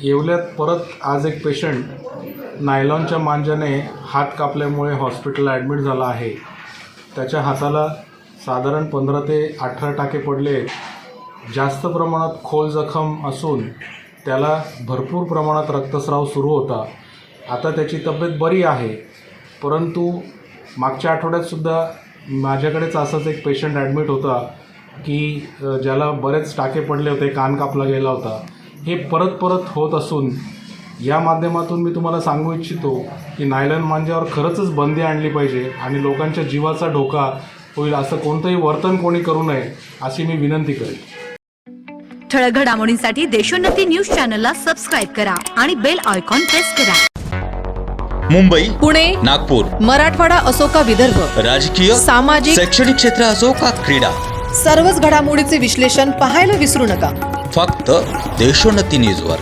येवल्यात परत आज एक पेशंट नायलॉनच्या मांजाने हात कापल्यामुळे हॉस्पिटलला ॲडमिट झाला आहे. त्याच्या हाताला साधारण 15 ते 18 टाके पडले. जास्त प्रमाणात खोल जखम असून त्याला भरपूर प्रमाणात रक्तस्राव सुरू होता. आता त्याची तब्येत बरी आहे, परंतु मागच्या आठवड्यातसुद्धा माझ्याकडेच असाच एक पेशंट ॲडमिट होता की ज्याला बरेच टाके पडले होते, कान कापला गेला होता. हे परत होत असून या माध्यमातून मी तुम्हाला सांगू इच्छितो की नायलॉन मांजावर खरंच बंदी आणली पाहिजे आणि लोकांच्या जीवाचा धोका होईल असं कोणतंही वर्तन कोणी करू नये अशी मी विनंती करेन. ठळक घडामोडींसाठी देशोन्नती न्यूज चॅनलला सबस्क्राईब करा आणि बेल आयकॉन प्रेस करा. मुंबई, पुणे, नागपूर, मराठवाडा असो का विदर्भ, राजकीय, सामाजिक, शैक्षणिक क्षेत्र असो का क्रीडा, सर्वच घडामोडीचे विश्लेषण पाहायला विसरू नका. फक्त देशोन्नती न्यूजवर.